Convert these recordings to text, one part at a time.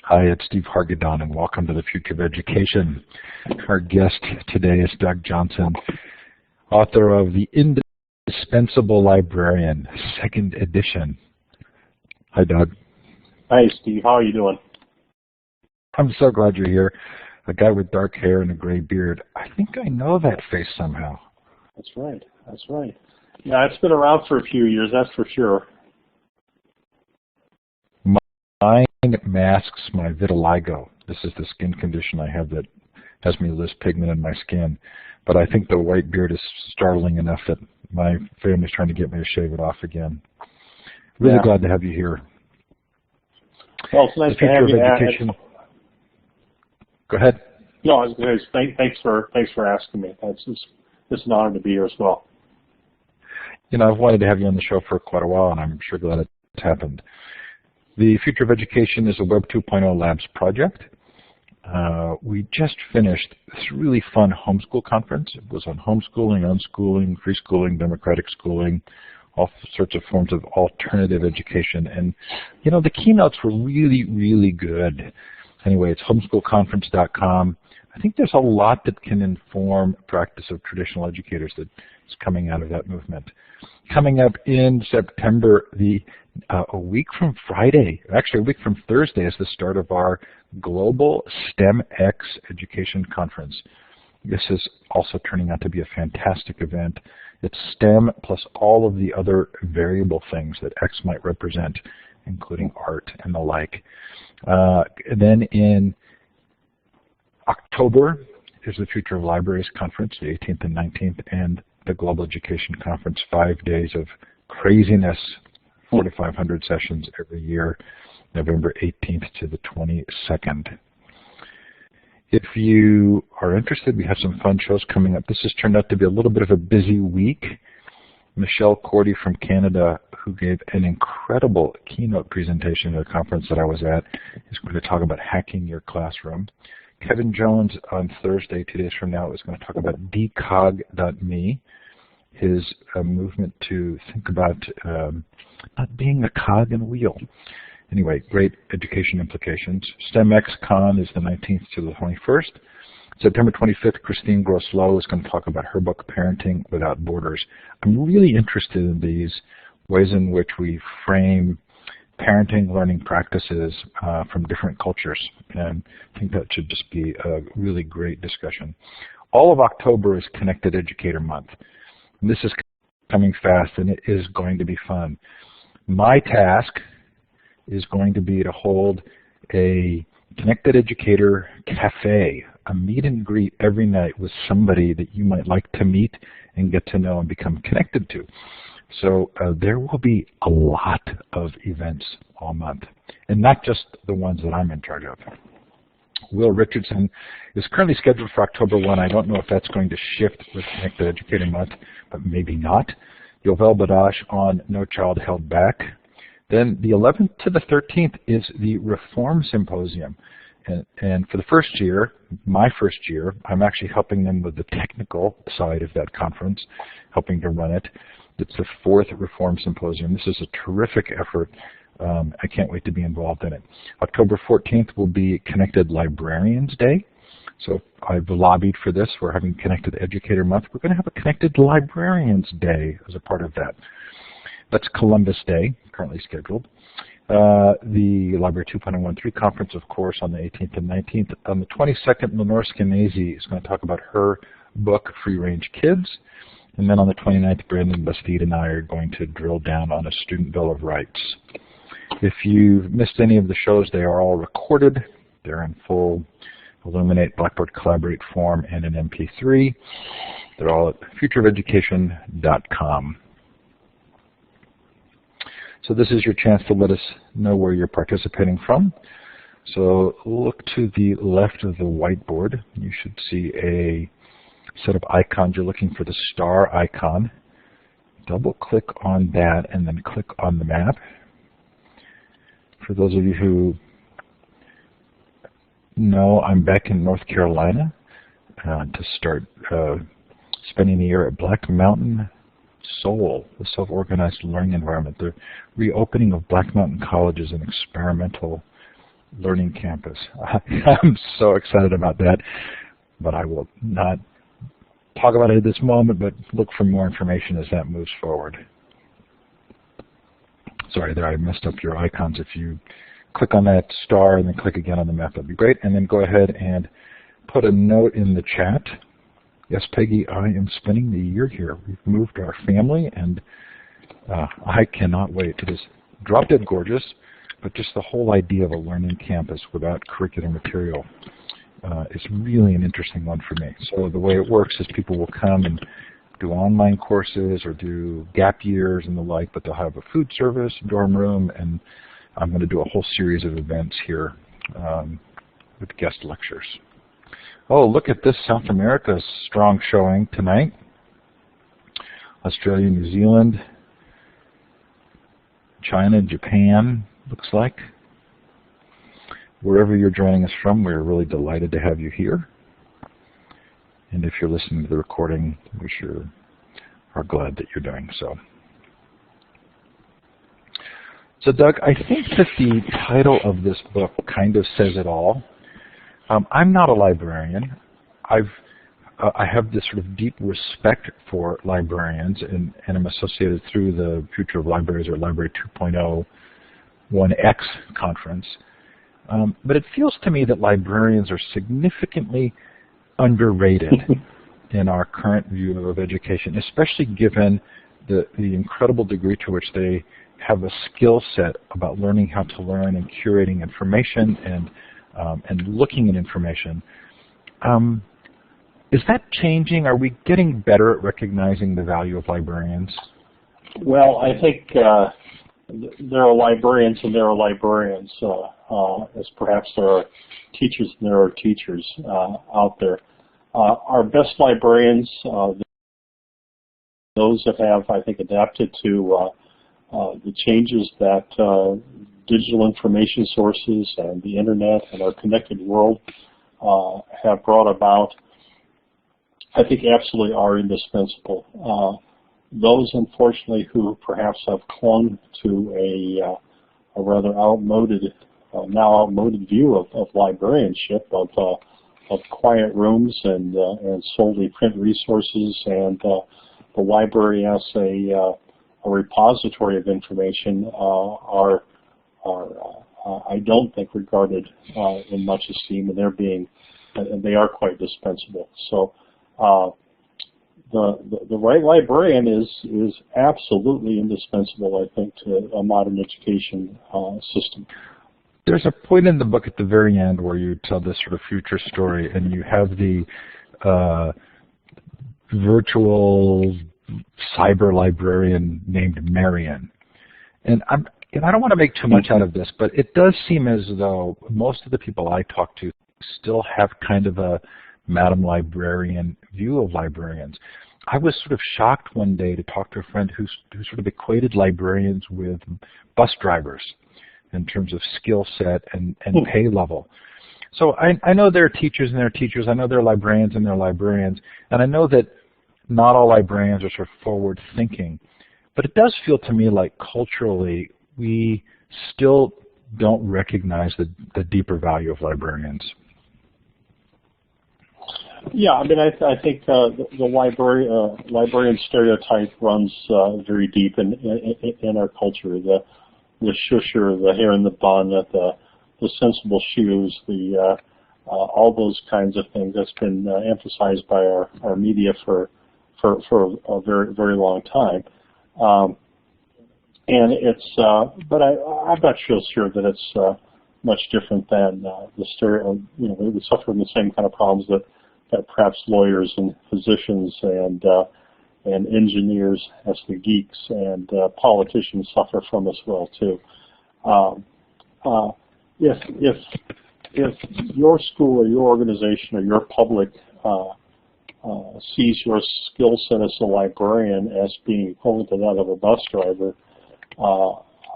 Hi, it's Steve Hargadon, and welcome to the Future of Education. Our guest today is Doug Johnson, author of the Indispensable Librarian, 2nd edition. Hi, Doug. Hi, Steve. How are you doing? I'm so glad you're here. A guy with dark hair and a gray beard. I think I know that face somehow. That's right. That's right. Yeah, it's been around for a few years, that's for sure. Mine masks my vitiligo. This is the skin condition I have that has me lose pigment in my skin. But I think the white beard is startling enough that my family's trying to get me to shave it off again. Really glad to have you here. Well, it's nice to have you. Education. Go ahead. No, I was going to say thanks for asking me. It's an honor to be here as well. You know, I've wanted to have you on the show for quite a while, and I'm sure glad it's happened. The Future of Education is a Web 2.0 Labs project. We just finished this really fun homeschool conference. It was on homeschooling, unschooling, free schooling, democratic schooling, all sorts of forms of alternative education. And, you know, the keynotes were really, really good. Anyway, it's homeschoolconference.com. I think there's a lot that can inform practice of traditional educators that is coming out of that movement. Coming up in September, a week from Friday, actually a week from Thursday, is the start of our Global STEMx Education Conference. This is also turning out to be a fantastic event. It's STEM plus all of the other variable things that X might represent, including art and the like. Then in October is the Future of Libraries Conference, the 18th and 19th, and the Global Education Conference, 5 days of craziness, 4,500 sessions every year, November 18th to the 22nd. If you are interested, we have some fun shows coming up. This has turned out to be a little bit of a busy week. Michelle Cordy from Canada, who gave an incredible keynote presentation at a conference that I was at, is going to talk about hacking your classroom. Kevin Jones on Thursday, 2 days from now, is going to talk about decog.me, his movement to think about not being a cog in a wheel. Anyway, great education implications. STEMxCon is the 19th to the 21st. September 25th, Christine Gross-Lowe is going to talk about her book, Parenting Without Borders. I'm really interested in these ways in which we frame parenting, learning practices from different cultures, and I think that should just be a really great discussion. All of October is Connected Educator Month. And this is coming fast, and it is going to be fun. My task is going to be to hold a Connected Educator Cafe, a meet and greet every night with somebody that you might like to meet and get to know and become connected to. So there will be a lot of events all month, and not just the ones that I'm in charge of. Will Richardson is currently scheduled for October 1. I don't know if that's going to shift with Connected Educator Month, but maybe not. Yovel Badash on No Child Held Back. Then the 11th to the 13th is the Reform Symposium. And for the first year, my first year, I'm actually helping them with the technical side of that conference, helping to run it. It's the 4th Reform Symposium. This is a terrific effort. I can't wait to be involved in it. October 14th will be Connected Librarians Day. So I've lobbied for this. We're having Connected Educator Month. We're going to have a Connected Librarians Day as a part of that. That's Columbus Day, currently scheduled. The Library 2.13 conference, of course, on the 18th and 19th. On the 22nd, Lenore Skenazy is going to talk about her book, Free Range Kids. And then on the 29th, Brandon Bastide and I are going to drill down on a Student Bill of Rights. If you've missed any of the shows, they are all recorded. They're in full Illuminate, Blackboard Collaborate form and an MP3. They're all at futureofeducation.com. So this is your chance to let us know where you're participating from. So look to the left of the whiteboard. You should see a set of icons. You're looking for the star icon. Double click on that and then click on the map. For those of you who know, I'm back in North Carolina to start spending the year at Black Mountain Soul, the self-organized learning environment. The reopening of Black Mountain College is an experimental Learning Campus. I'm so excited about that, but I will not talk about it at this moment, but look for more information as that moves forward. Sorry there, I messed up your icons. If you click on that star and then click again on the map, that'd be great. And then go ahead and put a note in the chat. Yes, Peggy, I am spending the year here. We've moved our family, and I cannot wait. It is drop dead gorgeous, but just the whole idea of a learning campus without curricular material is really an interesting one for me. So the way it works is people will come and do online courses or do gap years and the like, but they'll have a food service, dorm room, and I'm going to do a whole series of events here with guest lectures. Oh, look at this South America strong showing tonight. Australia, New Zealand, China, Japan, looks like. Wherever you're joining us from, we're really delighted to have you here. And if you're listening to the recording, we sure are glad that you're doing so. So Doug, I think that the title of this book kind of says it all. I'm not a librarian. I have this sort of deep respect for librarians, and I'm associated through the Future of Libraries, or Library 2.0 1X conference. But it feels to me that librarians are significantly underrated in our current view of education, especially given the incredible degree to which they have a skill set about learning how to learn and curating information and looking at information. Is that changing? Are we getting better at recognizing the value of librarians? Well, I think there are librarians and there are librarians, as perhaps there are teachers and there are teachers out there. Our best librarians, those that have, I think, adapted to the changes that digital information sources and the internet and our connected world have brought about, I think absolutely are indispensable. Those, unfortunately, who perhaps have clung to a rather outmoded, now outmoded view of librarianship, of quiet rooms and solely print resources, and the library as a repository of information are I don't think regarded in much esteem, and they are quite dispensable. So the right librarian is absolutely indispensable, I think, to a modern education system. There's a point in the book at the very end where you tell this sort of future story, and you have the virtual cyber librarian named Marion. And I don't want to make too much out of this, but it does seem as though most of the people I talk to still have kind of a Madam Librarian view of librarians. I was sort of shocked one day to talk to a friend who sort of equated librarians with bus drivers in terms of skill set and pay level. So I know there are teachers and there are teachers. I know there are librarians and there are librarians. And I know that not all librarians are sort of forward thinking. But it does feel to me like culturally we still don't recognize the deeper value of librarians. Yeah, I mean, I think the librarian stereotype runs very deep in our culture. The shusher, the hair in the bun, the sensible shoes, all those kinds of things. That's been emphasized by our media for a very, very long time. And it's, but I'm not sure that it's much different than the stereo. You know, we suffer from the same kind of problems that perhaps lawyers and physicians and engineers as the geeks and politicians suffer from as well too. If your school or your organization or your public sees your skill set as a librarian as being equivalent to that of a bus driver,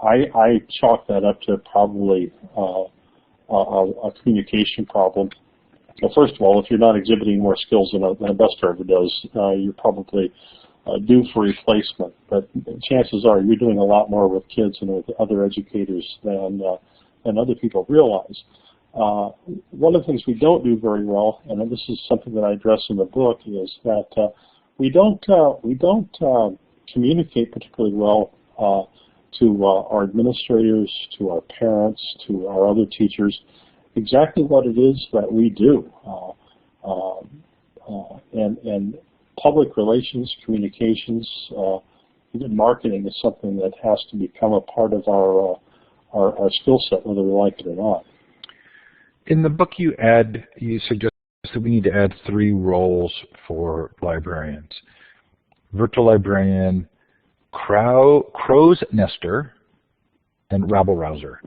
I chalk that up to probably a communication problem. Well, first of all, if you're not exhibiting more skills than a bus driver does, you're probably due for replacement. But chances are you're doing a lot more with kids and with other educators than than other people realize. One of the things we don't do very well, and this is something that I address in the book, is that we don't communicate particularly well to our administrators, to our parents, to our other teachers, exactly what it is that we do. And public relations, communications, even marketing is something that has to become a part of our skill set, whether we like it or not. In the book you suggest that we need to add 3 roles for librarians: virtual librarian, crow's nester, and rabble-rouser.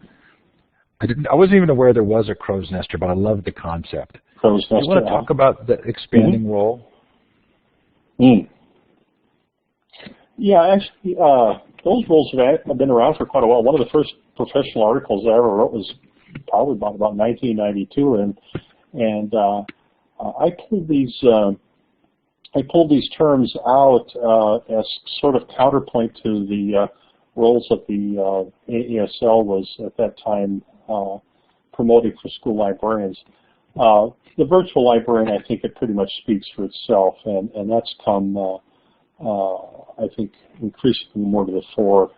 I wasn't even aware there was a crow's nester, but I love the concept. Crow's nester. Do you want to talk about the expanding role? Yeah, actually, those roles have been around for quite a while. One of the first professional articles I ever wrote was probably about 1992, and I pulled these terms out as sort of counterpoint to the roles that the AASL was at that time promoting for school librarians. The virtual librarian, I think it pretty much speaks for itself, and that's come, I think, increasingly more to the fore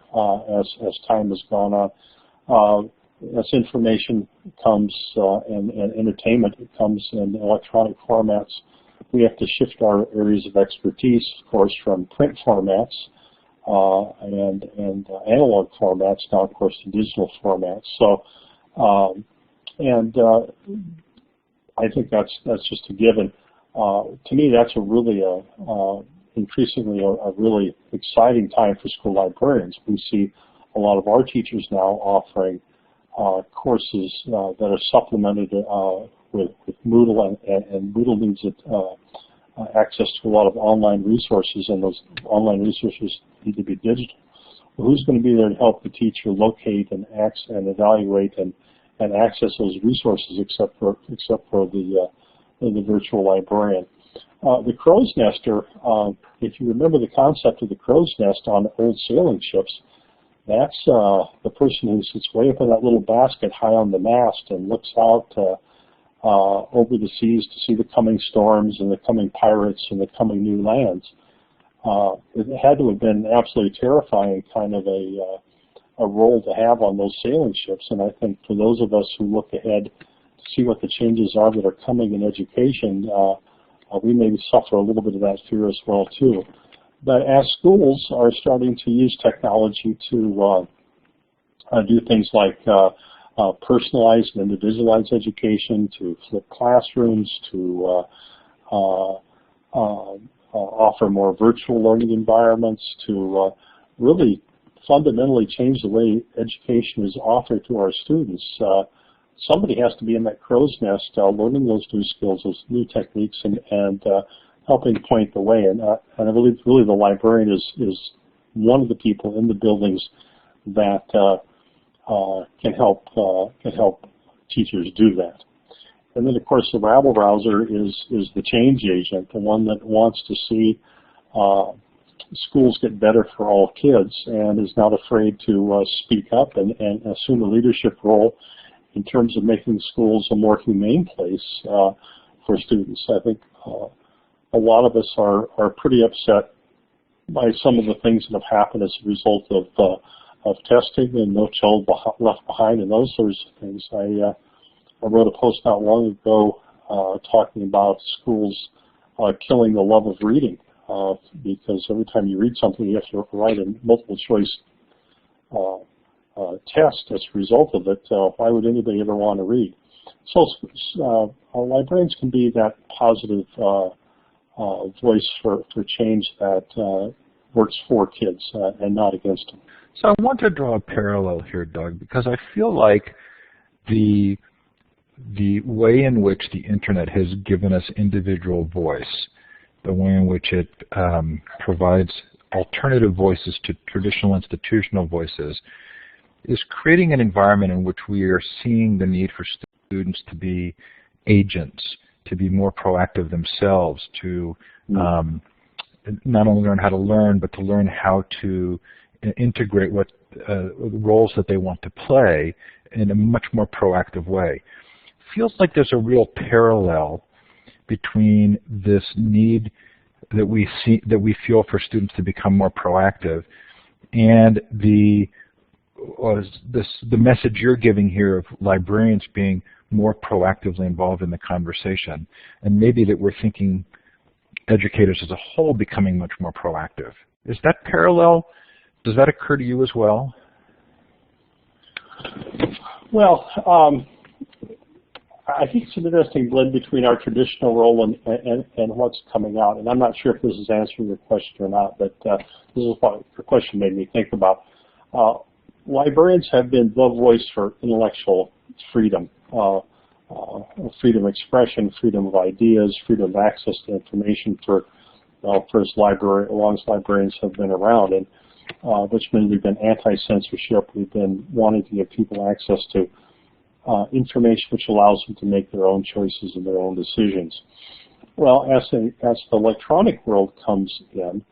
as time has gone on. As information comes and entertainment comes in electronic formats, we have to shift our areas of expertise, of course, from print formats and analog formats now, of course, to digital formats. So, I think that's just a given. To me, that's a really increasingly a really exciting time for school librarians. We see a lot of our teachers now offering courses that are supplemented with Moodle, and Moodle needs access to a lot of online resources, and those online resources need to be digital. Well, who's going to be there to help the teacher locate and evaluate and access those resources except for the virtual librarian? The crow's nester, if you remember the concept of the crow's nest on old sailing ships, that's the person who sits way up in that little basket high on the mast and looks out over the seas to see the coming storms and the coming pirates and the coming new lands. It had to have been absolutely terrifying kind of a role to have on those sailing ships, and I think for those of us who look ahead to see what the changes are that are coming in education, we may suffer a little bit of that fear as well too. But as schools are starting to use technology to do things like personalized and individualized education, to flip classrooms, to offer more virtual learning environments, to really fundamentally change the way education is offered to our students, somebody has to be in that crow's nest learning those new skills, those new techniques, and helping point the way. And I believe really the librarian is one of the people in the buildings that can help teachers do that. And then, of course, the rabble-rouser is the change agent, the one that wants to see schools get better for all kids and is not afraid to speak up and assume a leadership role in terms of making schools a more humane place for students. I think a lot of us are pretty upset by some of the things that have happened as a result of testing and No Child Left Behind and those sorts of things. I wrote a post not long ago talking about schools killing the love of reading because every time you read something you have to write a multiple choice test as a result of it. Why would anybody ever want to read? So librarians can be that positive voice for change that works for kids and not against them. So I want to draw a parallel here, Doug, because I feel like the way in which the internet has given us individual voice, the way in which it provides alternative voices to traditional institutional voices, is creating an environment in which we are seeing the need for students to be agents, to be more proactive themselves, to not only learn how to learn, but to learn how to integrate what roles that they want to play in a much more proactive way. Feels like there's a real parallel between this need that we feel for students to become more proactive and the message you're giving here of librarians being more proactively involved in the conversation, and maybe that we're thinking educators as a whole becoming much more proactive. Is that parallel? Does that occur to you as well? Well, I think it's an interesting blend between our traditional role and what's coming out. And I'm not sure if this is answering your question or not, but this is what your question made me think about. Librarians have been the voice for intellectual freedom, freedom of expression, freedom of ideas, freedom of access to information for as long as librarians have been around. And which means we've been anti-censorship. We've been wanting to give people access to information which allows them to make their own choices and their own decisions. Well, as the electronic world comes in,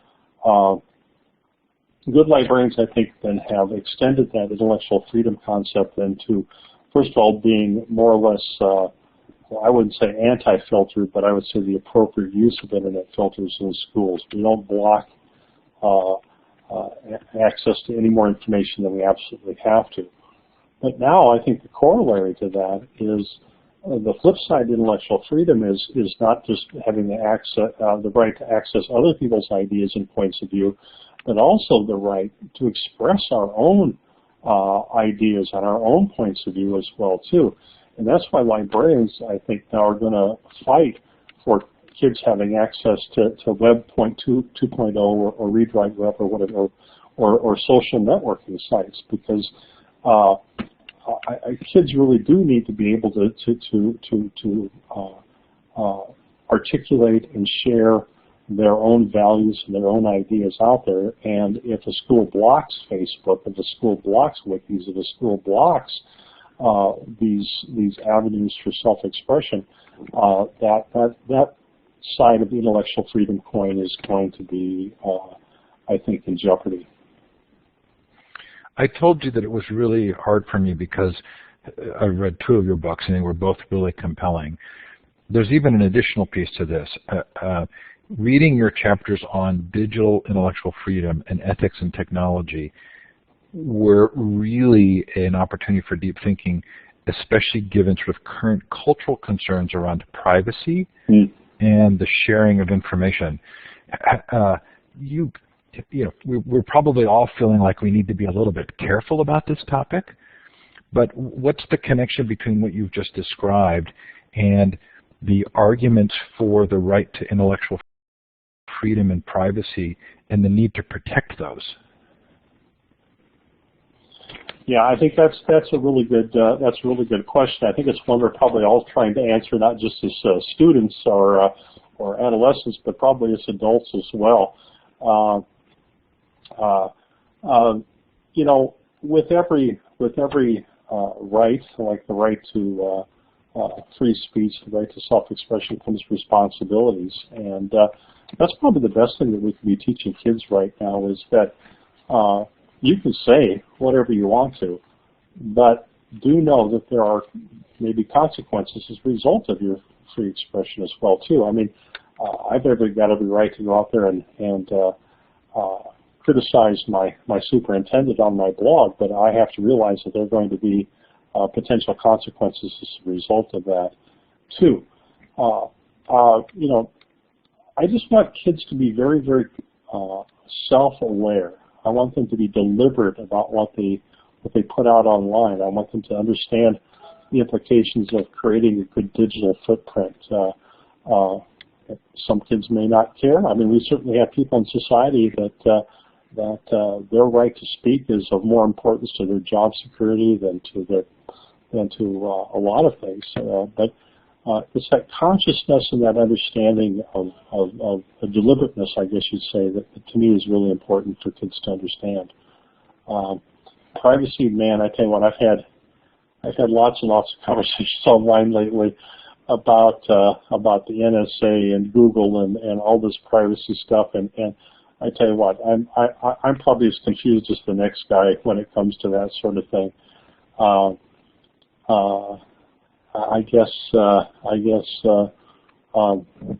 good librarians, I think, then have extended that intellectual freedom concept into, first of all, being more or less, I wouldn't say anti-filter, but I would say the appropriate use of internet filters in schools. We don't block access to any more information than we absolutely have to. But now I think the corollary to that is the flip side of intellectual freedom is not just having the right to access other people's ideas and points of view, but also the right to express our own ideas and our own points of view as well too. And that's why librarians, I think, now are going to fight for kids having access to Web 2.0 or Read Write Web or whatever, or social networking sites, because kids really do need to be able to articulate and share their own values and their own ideas out there. And if a school blocks Facebook, if a school blocks wikis, if a school blocks these avenues for self-expression, that side of the intellectual freedom coin is going to be, I think, in jeopardy. I told you that it was really hard for me because I read two of your books and they were both really compelling. There's even an additional piece to this. Reading your chapters on digital intellectual freedom and ethics and technology were really an opportunity for deep thinking, especially given sort of current cultural concerns around privacy and the sharing of information. We're probably all feeling like we need to be a little bit careful about this topic, but what's the connection between what you've just described and the arguments for the right to intellectual freedom and privacy and the need to protect those? Yeah, I think that's a really good question. I think it's one we're probably all trying to answer, not just as students or adolescents, but probably as adults as well. With every right, like the right to free speech, the right to self-expression, comes responsibilities, and that's probably the best thing that we can be teaching kids right now is that you can say whatever you want to, but do know that there are maybe consequences as a result of your free expression as well too. I mean, I've got every right to go out there and criticize my superintendent on my blog, but I have to realize that there are going to be potential consequences as a result of that too. I just want kids to be very, very self-aware. I want them to be deliberate about what they put out online. I want them to understand the implications of creating a good digital footprint. Some kids may not care. I mean, we certainly have people in society that their right to speak is of more importance to their job security than to a lot of things. But it's that consciousness and that understanding of deliberateness, I guess you'd say, that to me is really important for kids to understand. Privacy, man, I tell you what, I've had lots and lots of conversations online lately about the NSA and Google and all this privacy stuff, and I tell you what, I'm probably as confused as the next guy when it comes to that sort of thing. I guess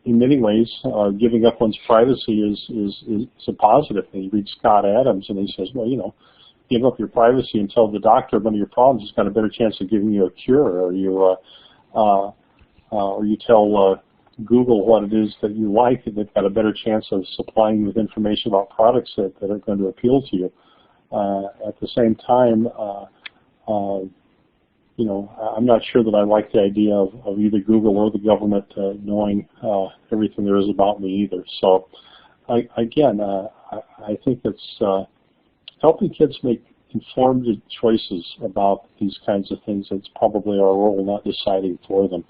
in many ways, giving up one's privacy is a positive thing. You read Scott Adams, and he says, well, you know, give up your privacy and tell the doctor one of your problems. He's got a better chance of giving you a cure, or you tell Google what it is that you like, and they've got a better chance of supplying you with information about products that are going to appeal to you. At the same time, you know, I'm not sure that I like the idea of either Google or the government knowing everything there is about me either. So, I think it's helping kids make informed choices about these kinds of things. It's probably our role, not deciding for them.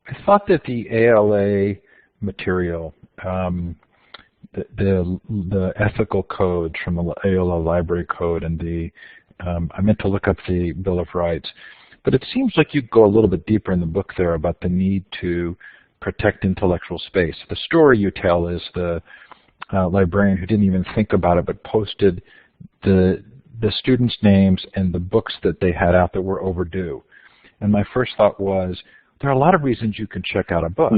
I thought that the ALA material, the ethical codes from the ALA library code and the I meant to look up the Bill of Rights, but it seems like you go a little bit deeper in the book there about the need to protect intellectual space. The story you tell is the librarian who didn't even think about it but posted the students' names and the books that they had out that were overdue. And my first thought was, there are a lot of reasons you can check out a book.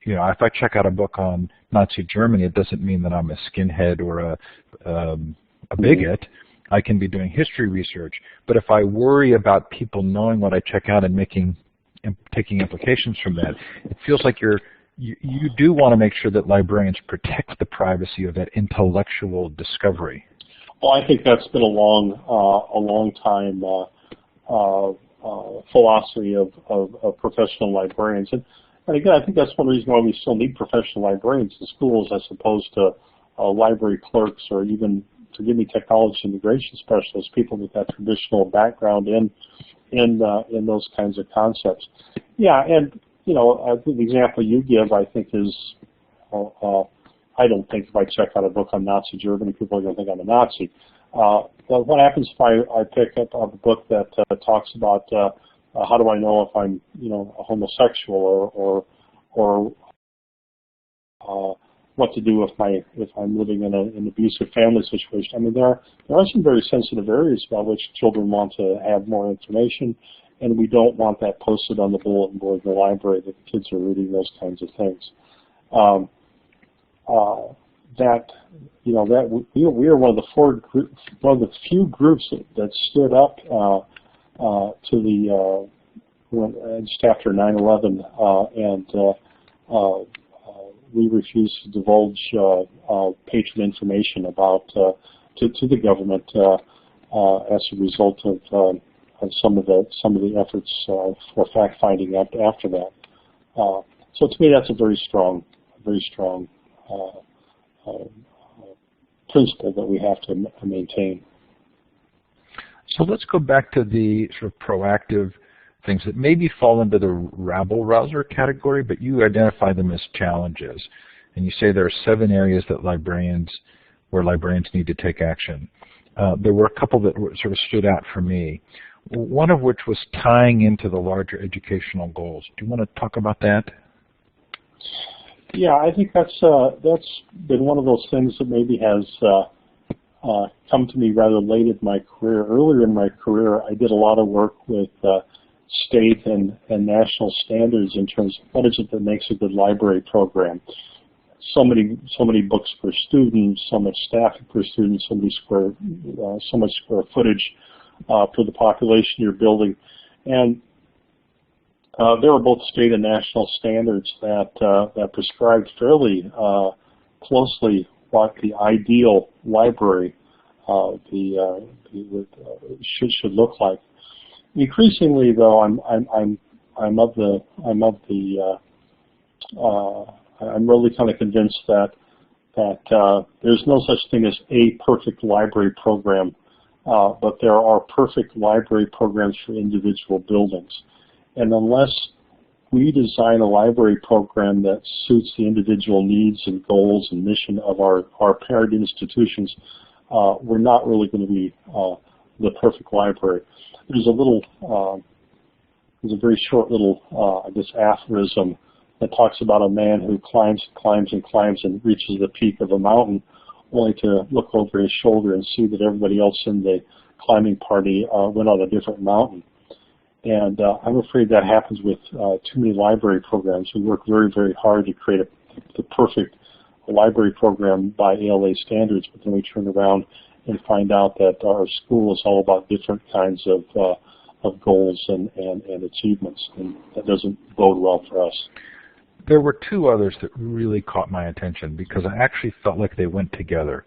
You know, if I check out a book on Nazi Germany, it doesn't mean that I'm a skinhead or a bigot. I can be doing history research. But if I worry about people knowing what I check out and taking implications from that, it feels like you do want to make sure that librarians protect the privacy of that intellectual discovery. Well, I think that's been a long time philosophy of professional librarians. And again, I think that's one reason why we still need professional librarians in schools as opposed to library clerks or even, forgive me, technology integration specialists, people with that traditional background in those kinds of concepts. Yeah, and you know, the example you give, I think, is I don't think if I check out a book on Nazi Germany, people are going to think I'm a Nazi. But what happens if I pick up a book that talks about how do I know if I'm, you know, a homosexual or what to do if I'm living in an abusive family situation? I mean, there are some very sensitive areas about which children want to have more information, and we don't want that posted on the bulletin board in the library that the kids are reading those kinds of things. We are one of the few groups that stood up to the just after 9/11 and we refused to divulge patient information about to the government as a result of some of the efforts for fact finding after that. So to me, that's a very strong principle that we have to maintain. So let's go back to the sort of proactive things that maybe fall into the rabble-rouser category, but you identify them as challenges. And you say there are 7 areas that where librarians need to take action. There were a couple that sort of stood out for me, one of which was tying into the larger educational goals. Do you want to talk about that? Yeah, I think that's been one of those things that maybe has come to me rather late in my career. Earlier in my career, I did a lot of work with state and national standards in terms of what is it that makes a good library program. So many books per student, so much staffing per student, so much square footage for the population you're building, and there were both state and national standards that prescribed fairly closely what the ideal library should look like. Increasingly, though, I'm really kind of convinced that there's no such thing as a perfect library program, but there are perfect library programs for individual buildings. And unless we design a library program that suits the individual needs and goals and mission of our parent institutions, we're not really going to be the perfect library. There's a very short little, aphorism that talks about a man who climbs and reaches the peak of a mountain, only to look over his shoulder and see that everybody else in the climbing party went on a different mountain. And I'm afraid that happens with too many library programs. We work very, very hard to create the perfect library program by ALA standards, but then we turn around and find out that our school is all about different kinds of goals and achievements, and that doesn't bode well for us. There were two others that really caught my attention because I actually felt like they went together.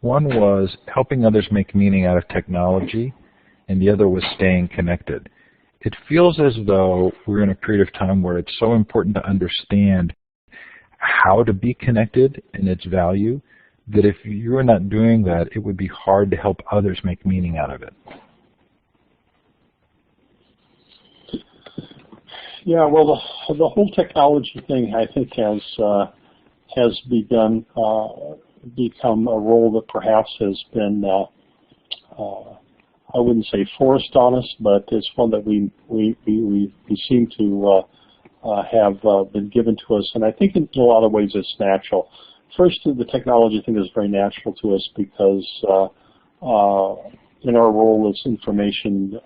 One was helping others make meaning out of technology, and the other was staying connected. It feels as though we're in a period of time where it's so important to understand how to be connected and its value, that if you're not doing that, it would be hard to help others make meaning out of it. Yeah, well, the whole technology thing, I think, has become a role that perhaps has been, I wouldn't say forced on us, but it's one that we seem to have been given to us, and I think in a lot of ways it's natural. First, the technology thing is very natural to us because in our role as information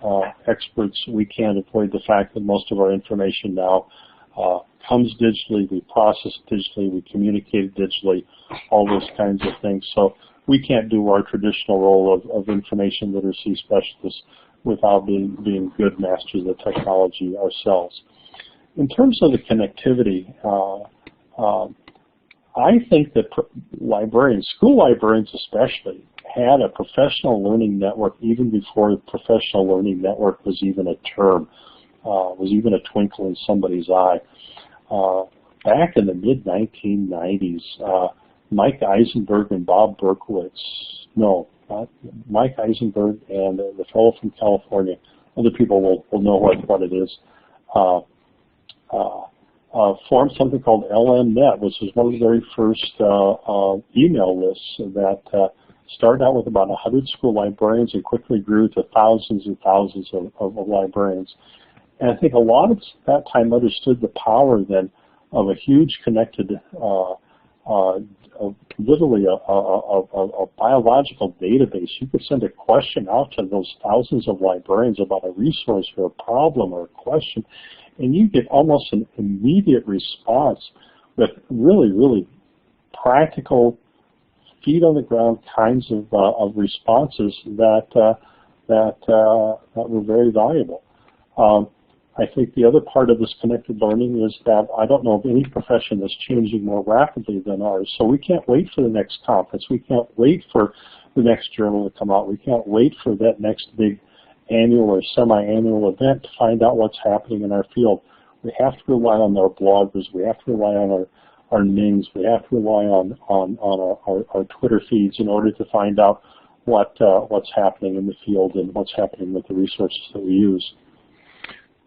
experts, we can't avoid the fact that most of our information now comes digitally, we process digitally, we communicate digitally, all those kinds of things. So we can't do our traditional role of information literacy specialists without being good masters of technology ourselves. In terms of the connectivity, I think that librarians, school librarians especially, had a professional learning network even before the professional learning network was even a term, was even a twinkle in somebody's eye. Back in the mid-1990s, Mike Eisenberg and Bob Berkowitz, no, not Mike Eisenberg and the fellow from California, other people will know what it is, formed something called LMNet, which was one of the very first email lists that started out with about 100 school librarians and quickly grew to thousands and thousands of librarians. And I think a lot of that time understood the power then of a huge connected, literally a biological database. You could send a question out to those thousands of librarians about a resource or a problem or a question, and you get almost an immediate response with really, really practical, feet on the ground kinds of responses that were very valuable. I think the other part of this connected learning is that I don't know of any profession that's changing more rapidly than ours. So we can't wait for the next conference. We can't wait for the next journal to come out. We can't wait for that next big annual or semi-annual event to find out what's happening in our field. We have to rely on our bloggers. We have to rely on our Nings. We have to rely on our Twitter feeds in order to find out what's happening in the field and what's happening with the resources that we use.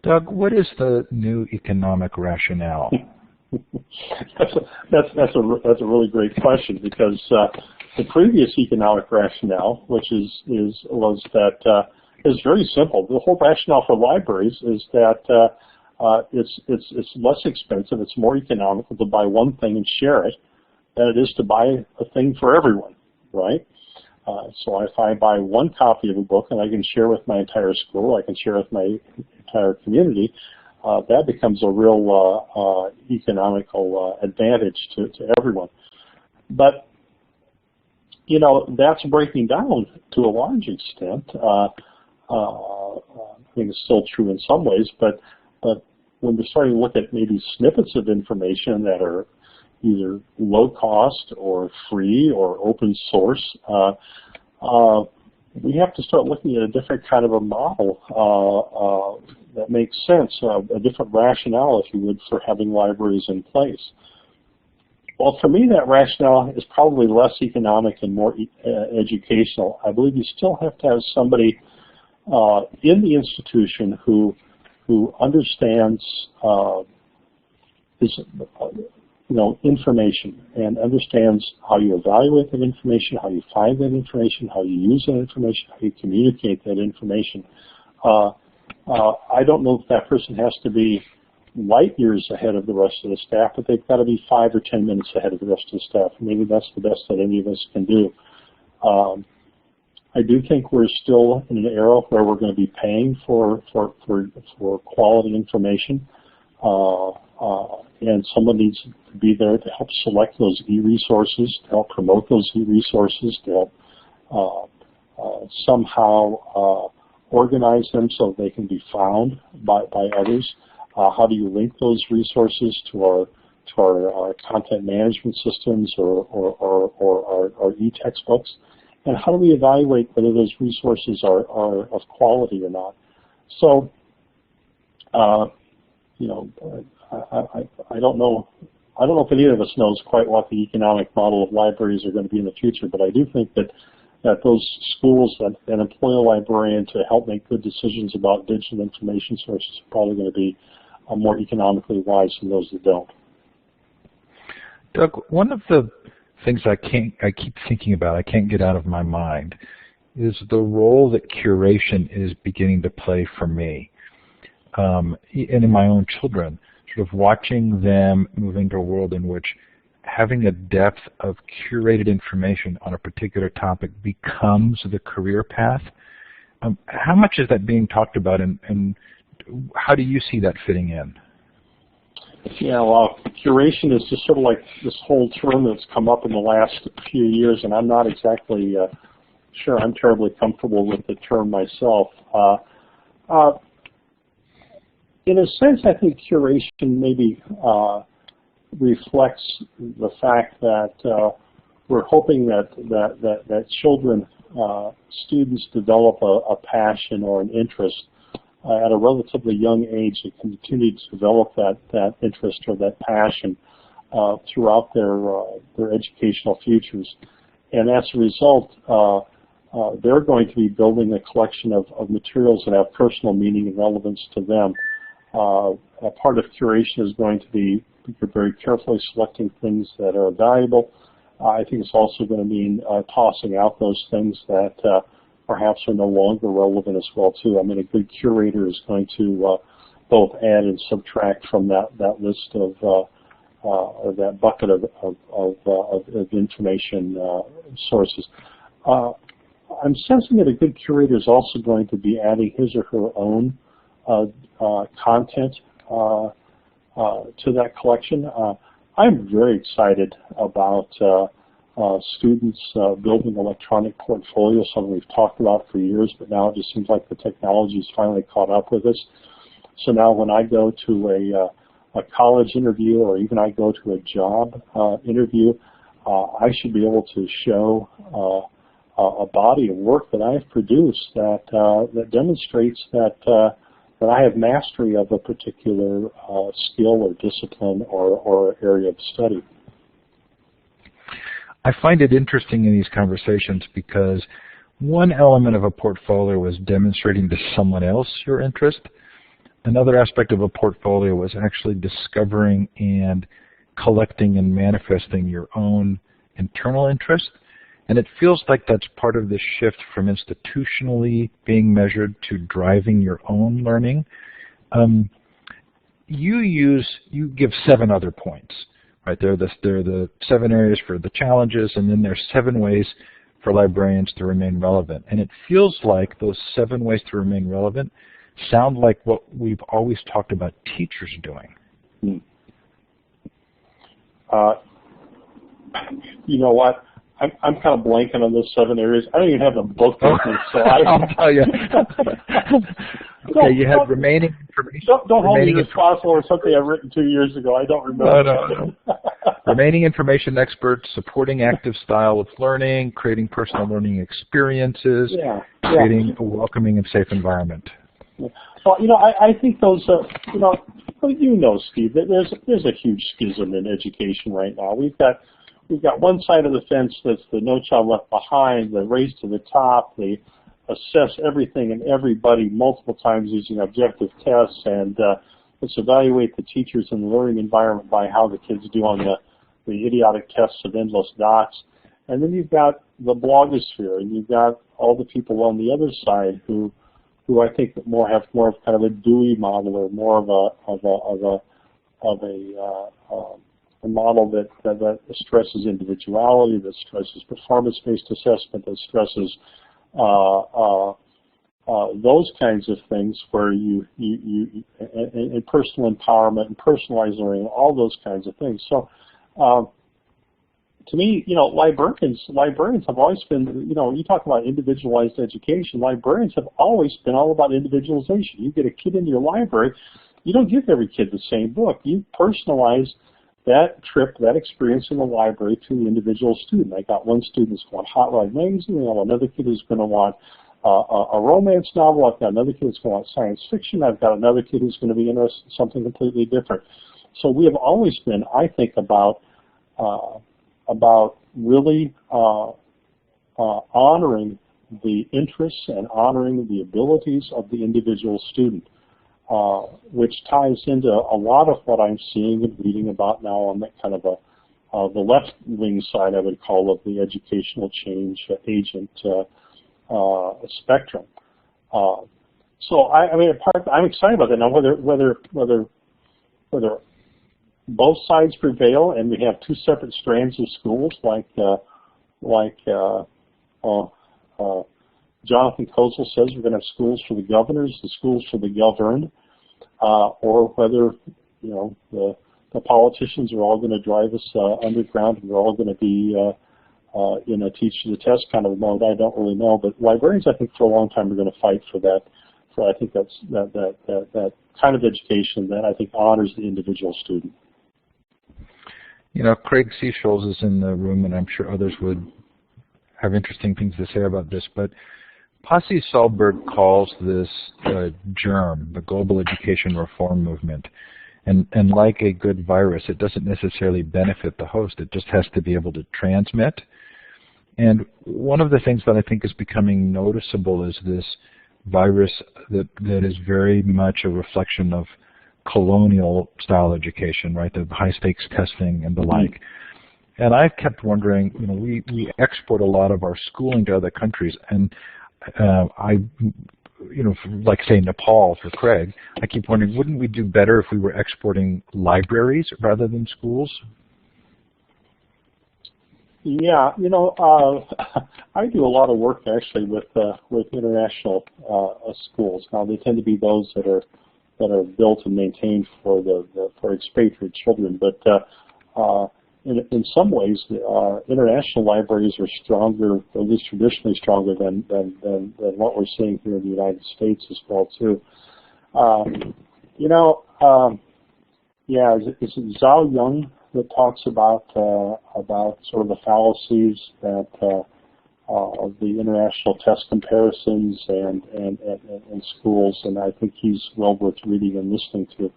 Doug, what is the new economic rationale? That's a really great question, because the previous economic rationale, which was that is very simple. The whole rationale for libraries is that it's less expensive, it's more economical to buy one thing and share it than it is to buy a thing for everyone, right? So if I buy one copy of a book and I can share with my entire school, I can share with my entire community, that becomes a real economical advantage to everyone. But, you know, that's breaking down to a large extent. I think it's still true in some ways, but when we're starting to look at maybe snippets of information that are either low cost or free or open source, we have to start looking at a different kind of a model that makes sense, a different rationale, if you would, for having libraries in place. Well, for me, that rationale is probably less economic and more educational. I believe you still have to have somebody in the institution who understands information and understands how you evaluate that information, how you find that information, how you use that information, how you communicate that information. I don't know if that person has to be light years ahead of the rest of the staff, but they've got to be 5 or 10 minutes ahead of the rest of the staff. Maybe that's the best that any of us can do. I do think we're still in an era where we're going to be paying for quality information, and someone needs to be there to help select those e-resources, to help promote those e-resources, to help somehow organize them so they can be found by others. How do you link those resources to our content management systems or our e-textbooks? And how do we evaluate whether those resources are of quality or not? So, you know, I don't know. I don't know if any of us knows quite what the economic model of libraries are going to be in the future, but I do think that those schools that employ a librarian to help make good decisions about digital information sources are probably going to be more economically wise than those that don't. Doug, one of the things I keep thinking about, I can't get out of my mind, is the role that curation is beginning to play for me, and in my own children, sort of watching them move into a world in which having a depth of curated information on a particular topic becomes the career path. How much is that being talked about, and how do you see that fitting in? Yeah, well, curation is just sort of like this whole term that's come up in the last few years, and I'm not exactly sure I'm terribly comfortable with the term myself. In a sense, I think curation maybe reflects the fact that we're hoping that children, students develop a passion or an interest at a relatively young age and continue to develop that interest or that passion throughout their educational futures. And as a result, they're going to be building a collection of materials that have personal meaning and relevance to them. A part of curation is going to be very carefully selecting things that are valuable. I think it's also going to mean tossing out those things that perhaps are no longer relevant as well too. I mean, a good curator is going to both add and subtract from that list of or that bucket of information sources. I'm sensing that a good curator is also going to be adding his or her own content to that collection. I'm very excited about students building electronic portfolios, something we've talked about for years, but now it just seems like the technology's finally caught up with us. So now when I go to a college interview, or even I go to a job interview, I should be able to show a body of work that I've produced that demonstrates that I have mastery of a particular skill or discipline or area of study. I find it interesting in these conversations because one element of a portfolio is demonstrating to someone else your interest. Another aspect of a portfolio is actually discovering and collecting and manifesting your own internal interest. And it feels like that's part of the shift from institutionally being measured to driving your own learning. You give 7 other points, right? There are the 7 areas for the challenges, and then there's 7 ways for librarians to remain relevant. And it feels like those 7 ways to remain relevant sound like what we've always talked about teachers doing. You know what? I'm kind of blanking on those 7 areas. I don't even have the book with me, so I'll tell you. Okay, you had remaining information. Don't hold me responsible for something I've written 2 years ago. I don't remember. No. Remaining information experts, supporting active style of learning, creating personal learning experiences, creating a welcoming and safe environment. Well, you know, I think those, you know, Steve, there's a huge schism in education right now. We've got one side of the fence that's the No Child Left Behind, the race to the top, the assess everything and everybody multiple times using objective tests, and let's evaluate the teachers and the learning environment by how the kids do on the idiotic tests of endless dots. And then you've got the blogosphere, and you've got all the people on the other side who I think have more of kind of a Dewey model, or more of a model that stresses individuality, that stresses performance-based assessment, that stresses those kinds of things where and personal empowerment and personalized learning, all those kinds of things. So, to me, librarians have always been, you talk about individualized education. Librarians have always been all about individualization. You get a kid into your library, you don't give every kid the same book. You personalize that trip, that experience in the library to the individual student. I got one student who's going to want Hot Rod Magazine. I have another kid who's going to want a romance novel. I've got another kid who's going to want science fiction. I've got another kid who's going to be interested in something completely different. So we have always been, I think, about really honoring the interests and honoring the abilities of the individual student, which ties into a lot of what I'm seeing and reading about now on that kind of the left-wing side, I would call, of the educational change agent spectrum. So I'm excited about that now. Whether both sides prevail and we have two separate strands of schools like Jonathan Kozol says, we're going to have schools for the governors, the schools for the governed, or whether the politicians are all going to drive us underground and we're all going to be in a teach to the test kind of mode. I don't really know, but librarians, I think, for a long time are going to fight for that. I think that kind of education that I think honors the individual student. Craig Seasholes is in the room, and I'm sure others would have interesting things to say about this, but Pasi Sahlberg calls this germ, the global education reform movement. And like a good virus, it doesn't necessarily benefit the host. It just has to be able to transmit. And one of the things that I think is becoming noticeable is this virus that is very much a reflection of colonial style education, right? The high stakes testing and the like. And I've kept wondering, we export a lot of our schooling to other countries, and like say Nepal for Craig, I keep wondering, wouldn't we do better if we were exporting libraries rather than schools? Yeah, I do a lot of work actually with international schools. Now they tend to be those that are built and maintained for expatriate children, but in some ways, international libraries are stronger, or at least traditionally stronger than what we're seeing here in the United States as well too. Is it Zhao Yun that talks about sort of the fallacies that of the international test comparisons and schools, and I think he's well worth reading and listening to.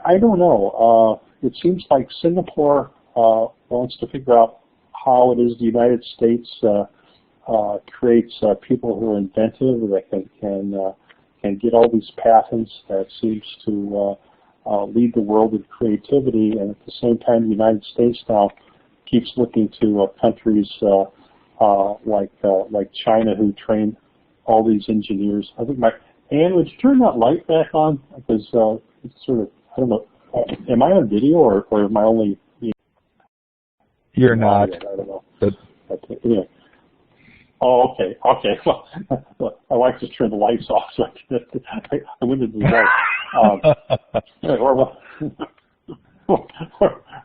I don't know. It seems like Singapore wants to figure out how it is the United States creates people who are inventive, that can get all these patents, that seems to lead the world with creativity, and at the same time, the United States now keeps looking to countries like China, who train all these engineers. I think Anne, would you turn that light back on? Because it's sort of, I don't know, am I on video or am I only being... You're not. I don't know. But anyway. Oh, okay. Well, my wife just turned the lights off, so I went into the dark.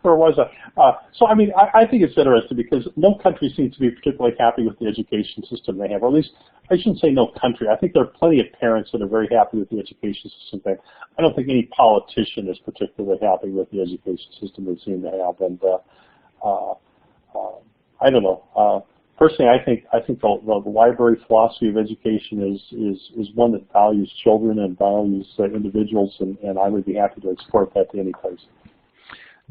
Where was I? So, I think it's interesting because no country seems to be particularly happy with the education system they have, or at least, I shouldn't say no country. I think there are plenty of parents that are very happy with the education system they have. I don't think any politician is particularly happy with the education system they seem to have, and I don't know. Personally, I think the library philosophy of education is one that values children and values individuals, and I would be happy to export that to any place.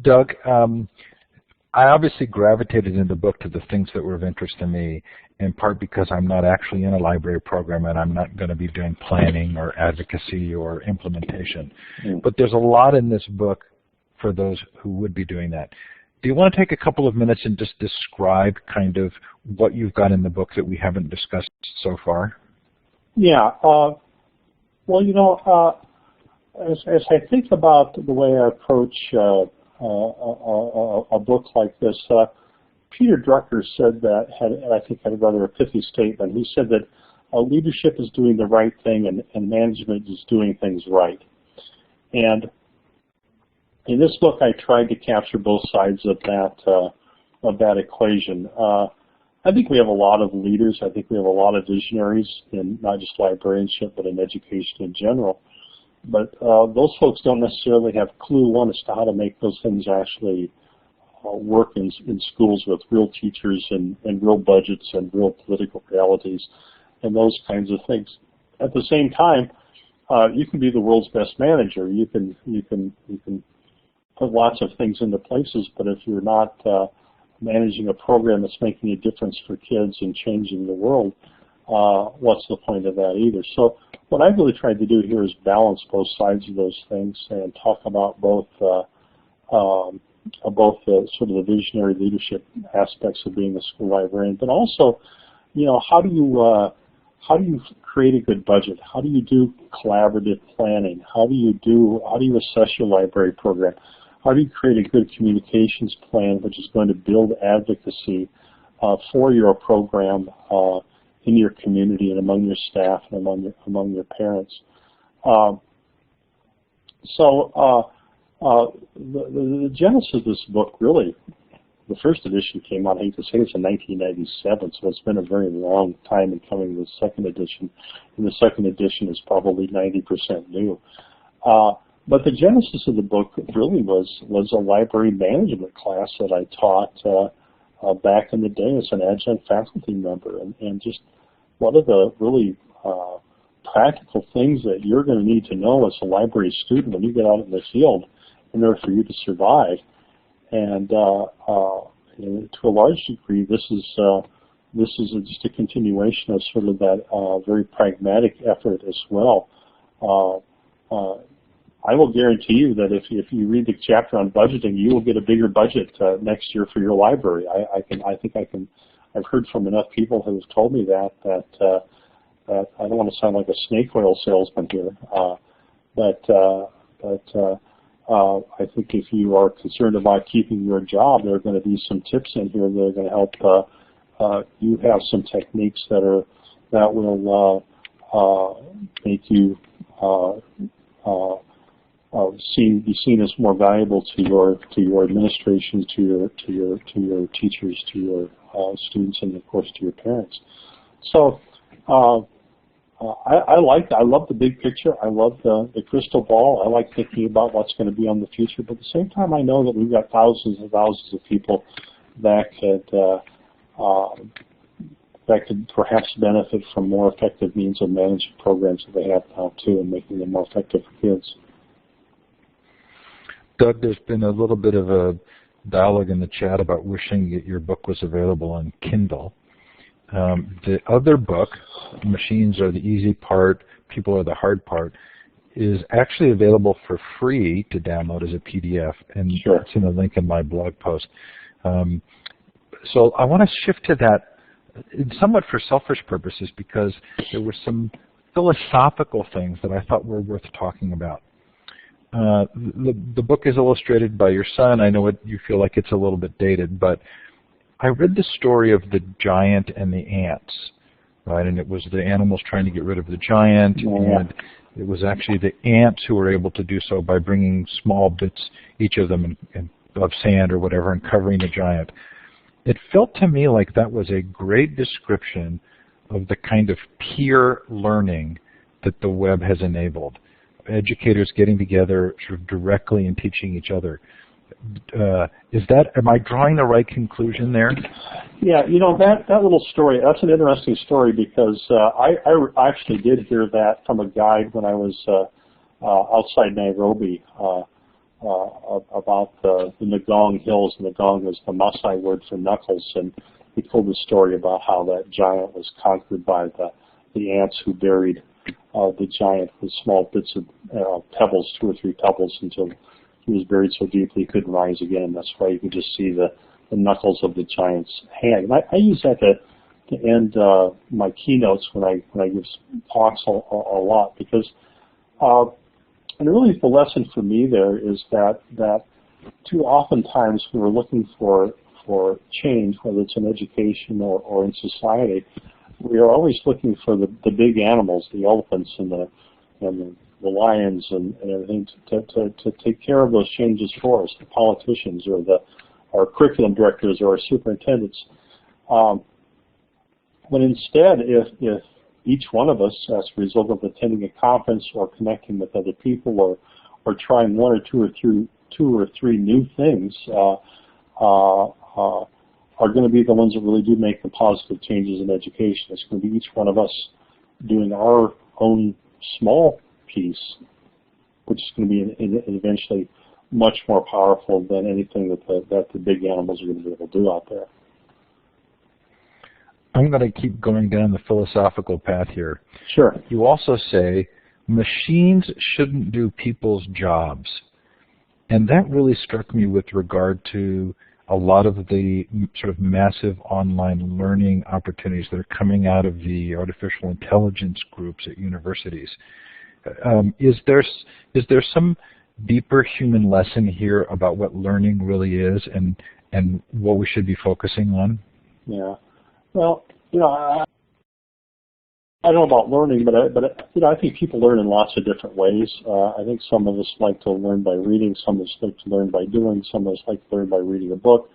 Doug, I obviously gravitated in the book to the things that were of interest to me, in part because I'm not actually in a library program and I'm not going to be doing planning or advocacy or implementation. But there's a lot in this book for those who would be doing that. Do you want to take a couple of minutes and just describe kind of what you've got in the book that we haven't discussed so far? Yeah. Well, as I think about the way I approach a book like this, Peter Drucker said that, I think had a rather a pithy statement. He said that leadership is doing the right thing and management is doing things right. And in this book, I tried to capture both sides of that equation. I think we have a lot of leaders. I think we have a lot of visionaries in not just librarianship, but in education in general. But those folks don't necessarily have clue, one, as to how to make those things actually work in schools with real teachers and real budgets and real political realities and those kinds of things. At the same time, you can be the world's best manager. You can put lots of things into places, but if you're not managing a program that's making a difference for kids and changing the world, what's the point of that either? So what I've really tried to do here is balance both sides of those things and talk about both the sort of the visionary leadership aspects of being a school librarian, but also, how do you create a good budget? How do you do collaborative planning? How do you assess your library program? How do you create a good communications plan which is going to build advocacy for your program in your community and among your staff and among your parents? The genesis of this book, really, the first edition came out, I hate to say this, in 1997, so it's been a very long time in coming to the second edition, and the second edition is probably 90% new. But the genesis of the book really was a library management class that I taught back in the day as an adjunct faculty member, and just one of the really practical things that you're going to need to know as a library student when you get out in the field in order for you to survive. And to a large degree, this is just a continuation of sort of that very pragmatic effort as well. I will guarantee you that if you read the chapter on budgeting, you will get a bigger budget next year for your library. I've heard from enough people who have told me that I don't want to sound like a snake oil salesman here, but I think if you are concerned about keeping your job, there are going to be some tips in here that are going to help you have some techniques that will make you be seen as more valuable to your administration, to your teachers, to your students, and of course to your parents. So I love the big picture. I love the crystal ball. I like thinking about what's going to be on the future, but at the same time, I know that we've got thousands and thousands of people that could perhaps benefit from more effective means of managing programs that they have now too, and making them more effective for kids. Doug, there's been a little bit of a dialogue in the chat about wishing that your book was available on Kindle. The other book, Machines Are the Easy Part, People Are the Hard Part, is actually available for free to download as a PDF, and Sure. It's in the link in my blog post. So I want to shift to that somewhat for selfish purposes, because there were some philosophical things that I thought were worth talking about. The book is illustrated by your son. I know you feel like it's a little bit dated, but I read the story of the giant and the ants, right? And it was the animals trying to get rid of the giant, and it was actually the ants who were able to do so by bringing small bits, each of them of sand or whatever, and covering the giant. It felt to me like that was a great description of the kind of peer learning that the web has enabled. Educators getting together sort of directly and teaching each other. Am I drawing the right conclusion there? Yeah, that little story, that's an interesting story, because I actually did hear that from a guide when I was outside Nairobi about the Ngong Hills. Ngong was the Maasai word for knuckles, and he told the story about how that giant was conquered by the ants who buried the giant with small bits of pebbles, 2 or 3 pebbles, until he was buried so deeply he couldn't rise again. That's why you could just see the knuckles of the giant's hand. And I use that to end my keynotes when I give talks a lot, because and really the lesson for me there is that too often times when we're looking for for change, whether it's in education or in society, we are always looking for the big animals, the elephants and the lions and everything to take care of those changes for us, the politicians or our curriculum directors or our superintendents. When instead, if each one of us, as a result of attending a conference or connecting with other people or trying one or two or three new things, are going to be the ones that really do make the positive changes in education. It's going to be each one of us doing our own small piece, which is going to be eventually much more powerful than anything that the big animals are going to be able to do out there. I'm going to keep going down the philosophical path here. Sure. You also say machines shouldn't do people's jobs. And that really struck me with regard to a lot of the sort of massive online learning opportunities that are coming out of the artificial intelligence groups at universities. Is there some deeper human lesson here about what learning really is and what we should be focusing on? Yeah. Well, I don't know about learning, but I think people learn in lots of different ways. I think some of us like to learn by reading, some of us like to learn by doing, some of us like to learn by reading a book.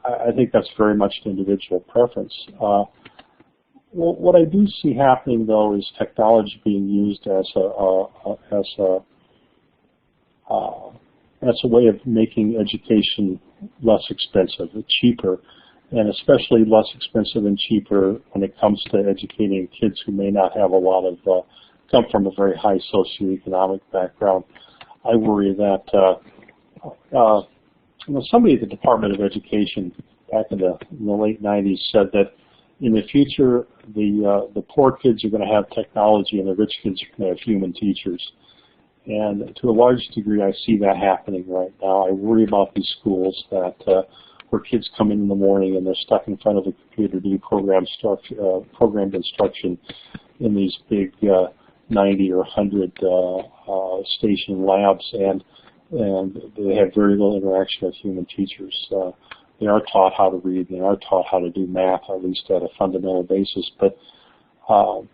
I think that's very much an individual preference. What I do see happening, though, is technology being used as a way of making education less expensive, cheaper, and especially less expensive and cheaper when it comes to educating kids who may not have a lot of, come from a very high socioeconomic background. I worry that somebody at the Department of Education back in the late 90s said that in the future the poor kids are going to have technology and the rich kids are going to have human teachers. And to a large degree I see that happening right now. I worry about these schools that where kids come in the morning and they're stuck in front of a computer doing programmed instruction in these big 90 or 100 station labs, and they have very little interaction with human teachers. They are taught how to read, and they are taught how to do math, at least at a fundamental basis. But to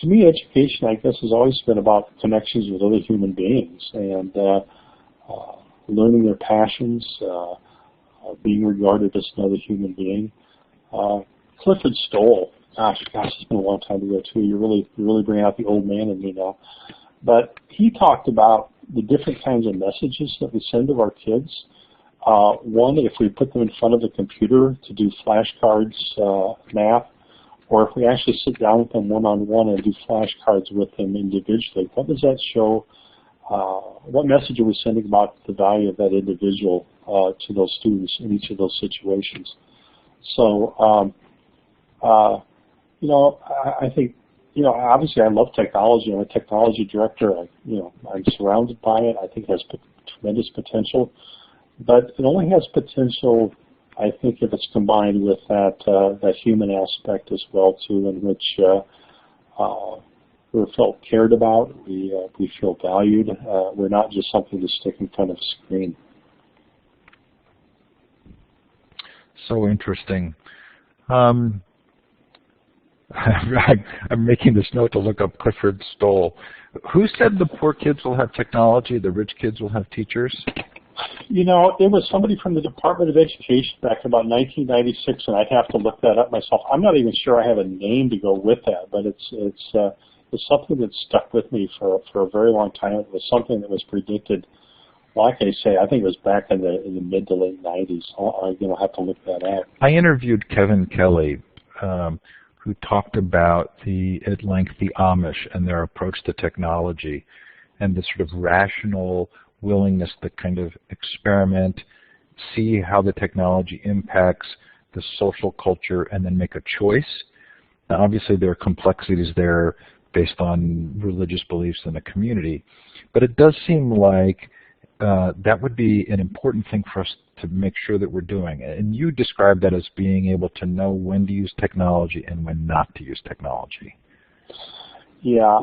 me, education, I guess, has always been about connections with other human beings and learning their passions, being regarded as another human being. Clifford Stoll, gosh, it's been a long time ago too. You really bring out the old man in me now. But he talked about the different kinds of messages that we send to our kids. One, if we put them in front of the computer to do flashcards, math, or if we actually sit down with them one-on-one and do flashcards with them individually, what does that show? What message are we sending about the value of that individual to those students in each of those situations? So, I think, obviously I love technology. I'm a technology director. I'm surrounded by it. I think it has tremendous potential, but it only has potential, I think, if it's combined with that human aspect as well too, in which we're felt cared about, we feel valued. We're not just something to stick in front of a screen. So interesting. I'm making this note to look up Clifford Stoll. Who said the poor kids will have technology, the rich kids will have teachers? It was somebody from the Department of Education back in about 1996, and I'd have to look that up myself. I'm not even sure I have a name to go with that, but it's something that stuck with me for a very long time. It was something that was predicted, like I say, I think it was back in the mid to late 90s. I'll have to look that up. I interviewed Kevin Kelly, who talked about at length the Amish and their approach to technology and the sort of rational willingness to kind of experiment, see how the technology impacts the social culture, and then make a choice. Now, obviously, there are complexities there based on religious beliefs in the community, but it does seem like that would be an important thing for us to make sure that we're doing. And you describe that as being able to know when to use technology and when not to use technology. Yeah,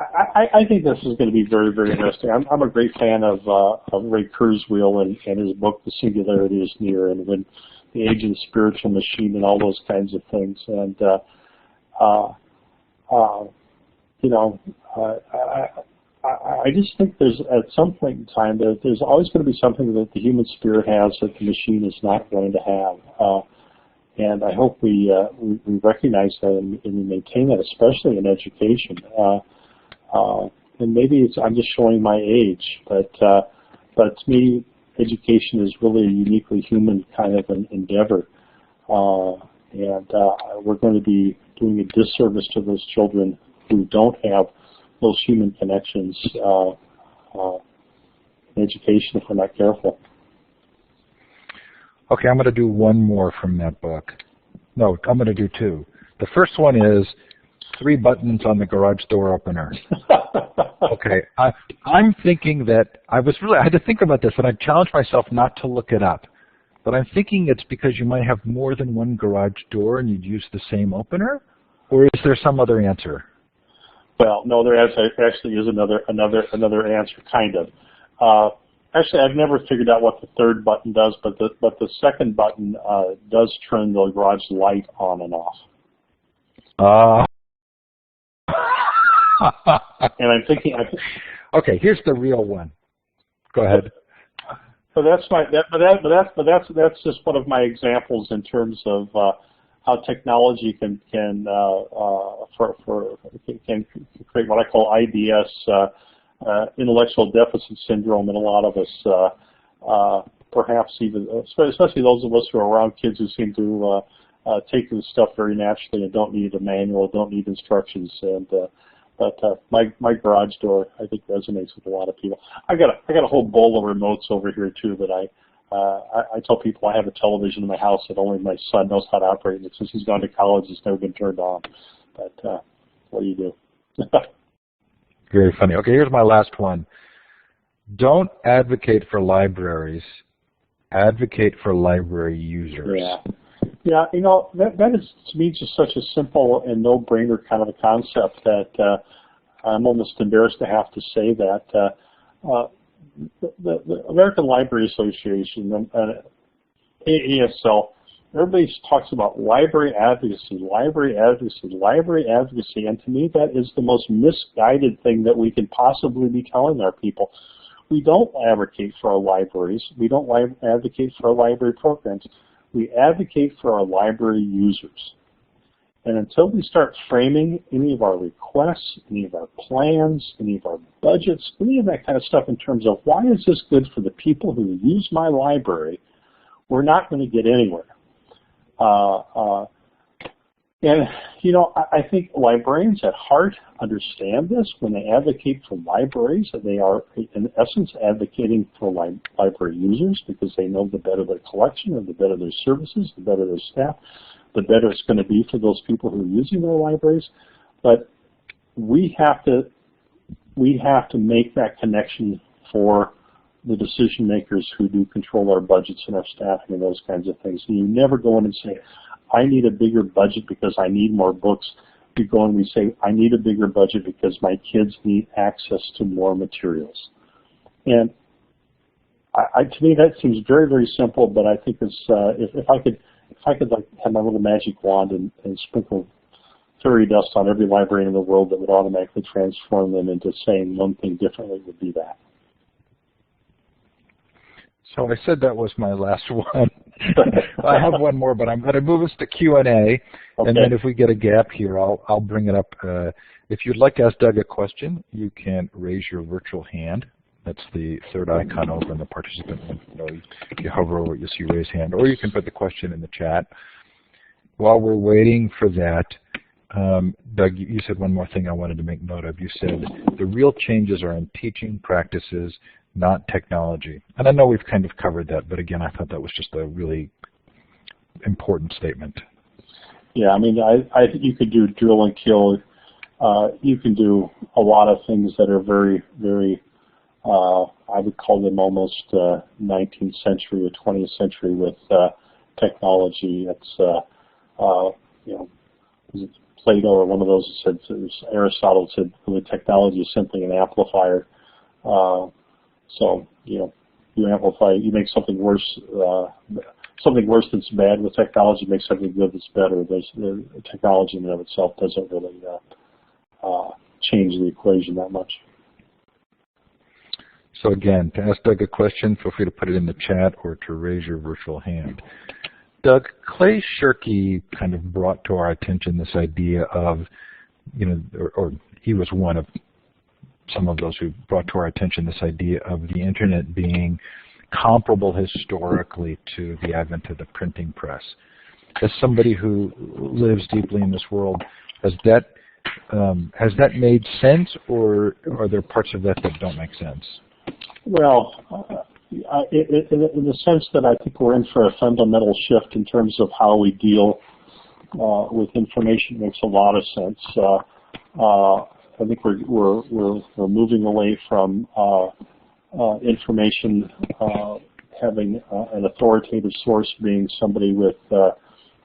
I think this is going to be very, very interesting. I'm a great fan of Ray Kurzweil and his book, The Singularity is Near, and when the Age of the Spiritual Machine and all those kinds of things. And, you know, I just think there's, at some point in time, there's always going to be something that the human spirit has that the machine is not going to have. And I hope we recognize that and we maintain that, especially in education. And maybe I'm just showing my age, but to me, education is really a uniquely human kind of an endeavor. And we're going to be doing a disservice to those children who don't have those human connections in education if we're not careful. Okay, I'm going to do one more from that book. No, I'm going to do two. The first one is 3 buttons on the garage door opener. Okay, I'm thinking that I had to think about this, and I challenged myself not to look it up. But I'm thinking it's because you might have more than one garage door and you'd use the same opener, or is there some other answer? Well, no, there actually is another answer, kind of. Actually, I've never figured out what the third button does, but the second button does turn the garage light on and off. And I'm thinking. Okay, here's the real one. Go ahead. So that's just one of my examples in terms of how technology can create what I call IDS, intellectual deficit syndrome, in a lot of us. Perhaps even, especially those of us who are around kids who seem to take this stuff very naturally and don't need a manual, don't need instructions. And but my garage door, I think, resonates with a lot of people. I got a whole bowl of remotes over here too that I tell people I have a television in my house that only my son knows how to operate, and since he's gone to college, it's never been turned on. But what do you do? Very funny. Okay, here's my last one. Don't advocate for libraries. Advocate for library users. Yeah, you know, that is, to me, just such a simple and no-brainer kind of a concept that I'm almost embarrassed to have to say that. The American Library Association, AASL, everybody talks about library advocacy, and to me that is the most misguided thing that we can possibly be telling our people. We don't advocate for our libraries. We don't advocate for our library programs. We advocate for our library users. And until we start framing any of our requests, any of our plans, any of our budgets, any of that kind of stuff in terms of why is this good for the people who use my library, we're not going to get anywhere. And, you know, I think librarians at heart understand this when they advocate for libraries, that they are, in essence, advocating for library users because they know the better their collection or the better their services, the better their staff, the better it's going to be for those people who are using their libraries. But we have to make that connection for the decision makers who do control our budgets and our staffing and those kinds of things. And you never go in and say, I need a bigger budget because I need more books. We go and we say, I need a bigger budget because my kids need access to more materials. And to me, that seems very, very simple. But I think it's if I could like have my little magic wand and sprinkle fairy dust on every librarian in the world that would automatically transform them into saying one thing differently, would be that. So I said that was my last one. I have one more, but I'm going to move us to Q&A, okay. And then if we get a gap here, I'll bring it up. If you'd like to ask Doug a question, you can raise your virtual hand. That's the third icon over in the participant window. If you hover over it, you'll see raise hand, or you can put the question in the chat. While we're waiting for that, Doug, you said one more thing I wanted to make note of. You said the real changes are in teaching practices, not technology. And I know we've kind of covered that, but again, I thought that was just a really important statement. Yeah, I mean, I think you could do drill and kill. You can do a lot of things that are very, very, I would call them almost 19th century or 20th century with technology. It's, you know, Plato or one of those said, Aristotle said, the technology is simply an amplifier. So, you amplify, you make something worse that's bad with technology, makes something good that's better. The technology in and of itself doesn't really change the equation that much. So again, to ask Doug a question, feel free to put it in the chat or to raise your virtual hand. Doug, Clay Shirky kind of brought to our attention this idea of, or he was one of some of those who brought to our attention this idea of the internet being comparable historically to the advent of the printing press. As somebody who lives deeply in this world, has that made sense, or are there parts of that don't make sense? Well, in the sense that I think we're in for a fundamental shift in terms of how we deal with information, makes a lot of sense. I think we're moving away from information having an authoritative source being somebody with a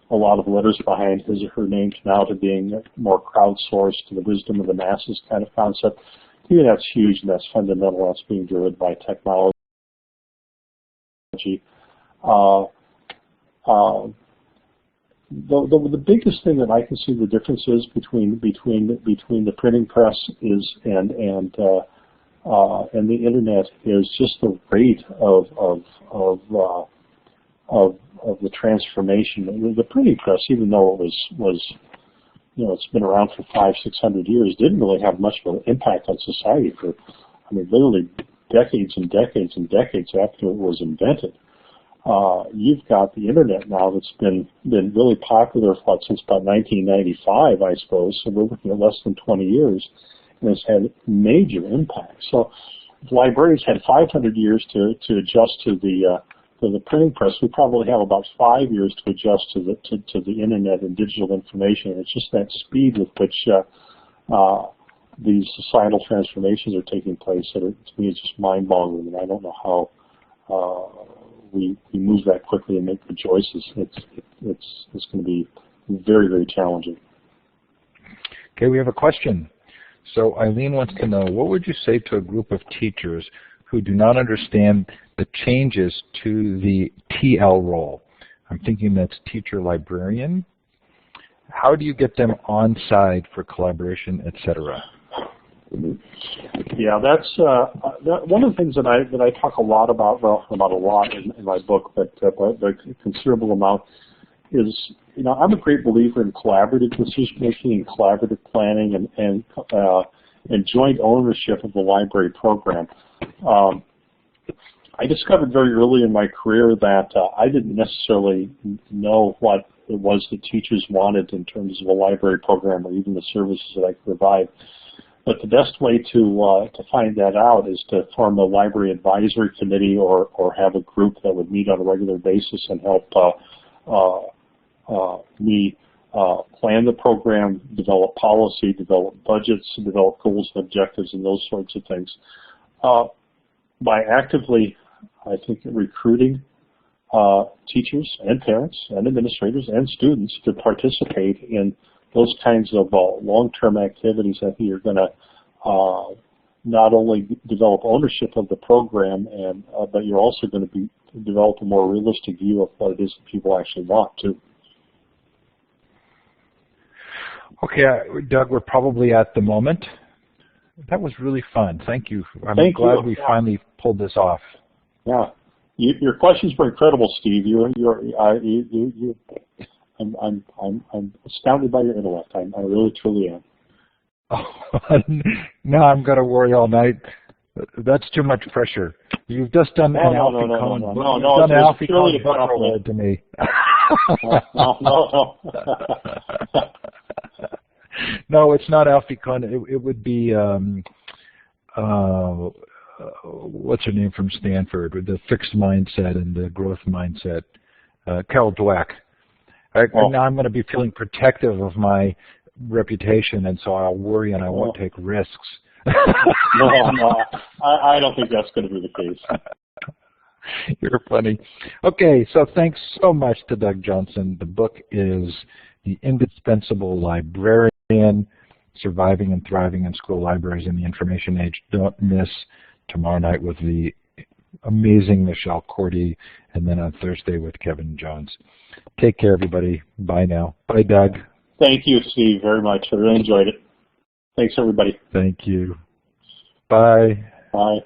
lot of letters behind his or her name, now to being more crowdsourced, to the wisdom of the masses kind of concept. I think that's huge, and that's fundamental. That's being driven by technology. The biggest thing that I can see the difference is between the printing press and the internet is just the rate of the transformation. The printing press, even though it was it's been around for 500-600 years, didn't really have much of an impact on society for, literally decades and decades and decades after it was invented. You've got the internet now that's been really popular since about 1995, I suppose. So we're looking at less than 20 years, and it's had major impact. So if librarians had 500 years to adjust to the printing press, we probably have about 5 years to adjust to the internet and digital information. It's just that speed with which these societal transformations are taking place that to me is just mind-boggling, and I don't know how we move that quickly and make the choices. It's going to be very, very challenging. Okay, we have a question. So Eileen wants to know, what would you say to a group of teachers who do not understand the changes to the TL role? I'm thinking that's teacher librarian. How do you get them on side for collaboration, etc.? Yeah, that's one of the things that I talk a lot about. Well, about a lot in my book, but a considerable amount is, I'm a great believer in collaborative decision making and collaborative planning and joint ownership of the library program. I discovered very early in my career that I didn't necessarily know what it was that teachers wanted in terms of a library program or even the services that I could provide. But the best way to find that out is to form a library advisory committee or have a group that would meet on a regular basis and help me plan the program, develop policy, develop budgets, develop goals and objectives, and those sorts of things. By actively, I think, recruiting teachers and parents and administrators and students to participate in those kinds of long-term activities, I think you're going to not only develop ownership of the program, but you're also going to develop a more realistic view of what it is that people actually want too. Okay, Doug, we're probably at the moment. That was really fun. Thank you. I'm glad we finally pulled this off. Yeah, your questions were incredible, Steve. I'm astounded by your intellect. I really, truly am. Oh, now I'm going to worry all night. That's too much pressure. You've just done an Alfie Kohn. No, it's purely a compliment to me. No. No, it's not Alfie Kohn. It would be what's her name from Stanford with the fixed mindset and the growth mindset, Carol Dweck. Now I'm going to be feeling protective of my reputation, and so I'll worry and I won't take risks. No, I don't think that's going to be the case. You're funny. Okay, so thanks so much to Doug Johnson. The book is The Indispensable Librarian, Surviving and Thriving in School Libraries in the Information Age. Don't miss tomorrow night with the amazing Michelle Cordy, and then on Thursday with Kevin Jones. Take care, everybody. Bye now. Bye, Doug. Thank you, Steve, very much. I really enjoyed it. Thanks, everybody. Thank you. Bye. Bye.